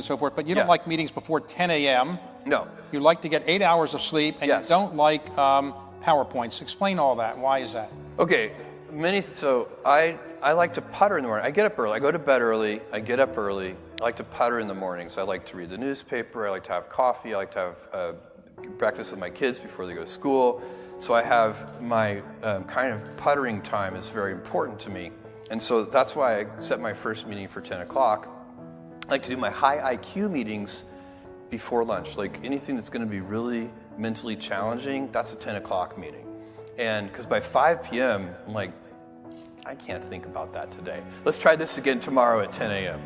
and so forth, but you don't Yeah. like meetings before 10 a.m. No. You like to get 8 hours of sleep, and Yes. you don't like PowerPoints. Explain all that. Why is that? Okay, so I like to putter in the morning. I get up early. I go to bed early. I get up early. I like to putter in the mornings. I like to read the newspaper. I like to have coffee. I like to have breakfast with my kids before they go to school. So I have my kind of puttering time is very important to me. And so that's why I set my first meeting for 10 o'clock. I like to do my high IQ meetings before lunch. Like anything that's going to be really mentally challenging, that's a 10 o'clock meeting. And because by 5 p.m., I'm like, I can't think about that today. Let's try this again tomorrow at 10 a.m.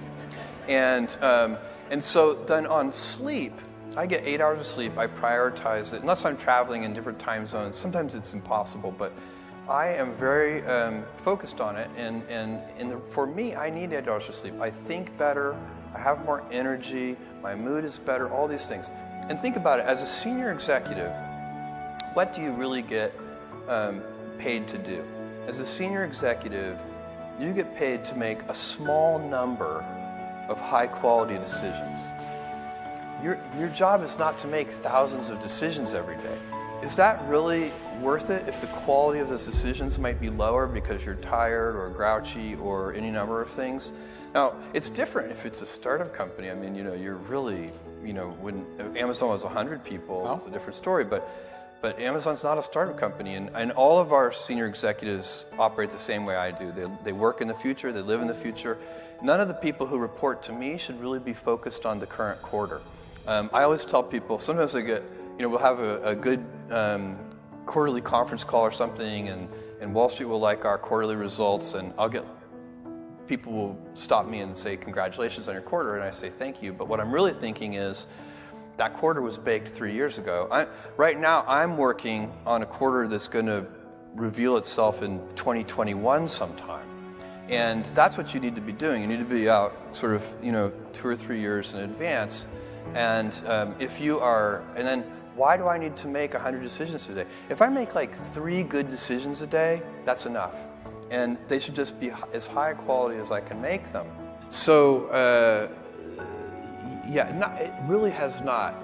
And so then on sleep, I get 8 hours of sleep. I prioritize it, unless I'm traveling in different time zones. Sometimes it's impossible, but I am very focused on it. For me, I need 8 hours of sleep. I think better. I have more energy. My mood is better. All these things. And think about it. As a senior executive, what do you really get paid to do? As a senior executive, you get paid to make a small number of high-quality decisions. Your job is not to make thousands of decisions every day. Is that really worth it if the quality of those decisions might be lower because you're tired or grouchy or any number of things? Now, it's different if it's a startup company. I mean, you're really, when Amazon was 100 people, it's a different story, but Amazon's not a startup company, and all of our senior executives operate the same way I do. They work in the future, they live in the future. None of the people who report to me should really be focused on the current quarter. I always tell people, sometimes I get, we'll have a good quarterly conference call or something, and Wall Street will like our quarterly results, and people will stop me and say, congratulations on your quarter, and I say, thank you. But what I'm really thinking is, that quarter was baked 3 years ago. Right now, I'm working on a quarter that's going to reveal itself in 2021 sometime. And that's what you need to be doing. You need to be out sort of, 2 or 3 years in advance. And and then why do I need to make 100 decisions today? If I make like 3 good decisions a day, that's enough. And they should just be as high quality as I can make them. So, it really has not.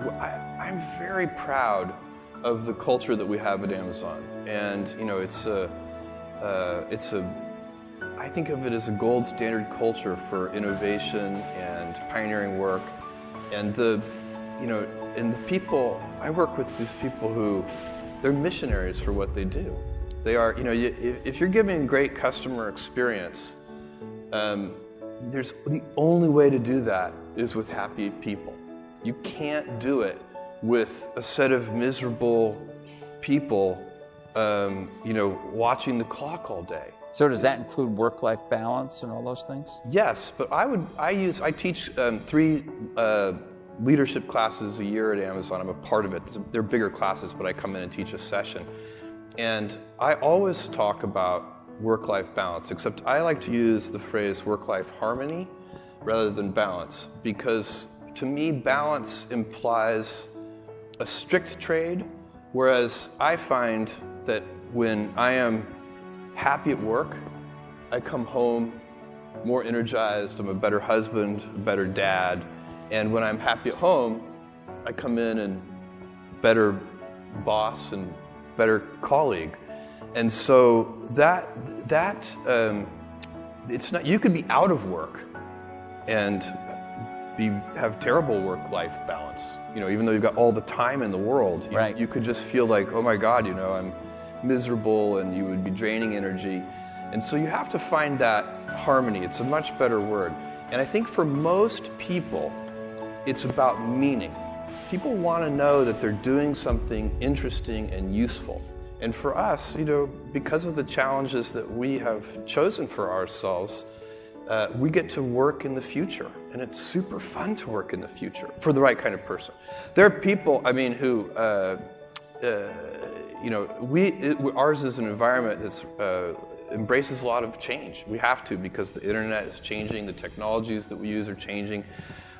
I'm very proud of the culture that we have at Amazon, and I think of it as a gold standard culture for innovation and pioneering work, and the people I work with, these people who they're missionaries for what they do. They are, if you're giving a great customer experience, the only way to do that is with happy people. You can't do it with a set of miserable people, watching the clock all day. So does that include work-life balance and all those things? Yes, but I teach 3 leadership classes a year at Amazon. I'm a part of it. They're bigger classes, but I come in and teach a session. And I always talk about work-life balance, except I like to use the phrase work-life harmony rather than balance, because to me, balance implies a strict trade, whereas I find that when I am happy at work, I come home more energized, I'm a better husband, a better dad, and when I'm happy at home, I come in and better boss and better colleague. And so it's not, you could be out of work and have terrible work-life balance. Even though you've got all the time in the world, right. You could just feel like, oh my God, I'm miserable, and you would be draining energy. And so you have to find that harmony. It's a much better word. And I think for most people, it's about meaning. People want to know that they're doing something interesting and useful. And for us, because of the challenges that we have chosen for ourselves, we get to work in the future, and it's super fun to work in the future for the right kind of person. There are people, who, ours is an environment that's embraces a lot of change. We have to, because the internet is changing, the technologies that we use are changing.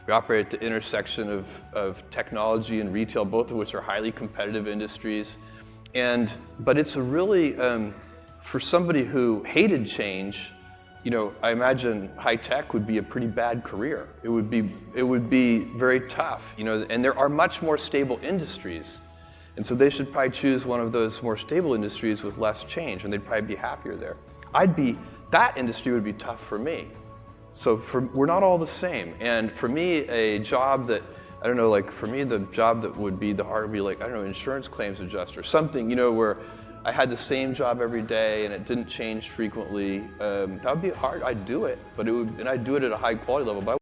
We operate at the intersection of technology and retail, both of which are highly competitive industries. But it's a really, for somebody who hated change, you know, I imagine high tech would be a pretty bad career. It would be very tough, you know, and there are much more stable industries. And so they should probably choose one of those more stable industries with less change, and they'd probably be happier there. That industry would be tough for me. So we're not all the same. And for me, a job that, I don't know, like for me, the job that would be the hard would be like, I don't know, insurance claims adjuster, something, you know, where I had the same job every day and it didn't change frequently. That would be hard. I'd do it, but and I'd do it at a high quality level. But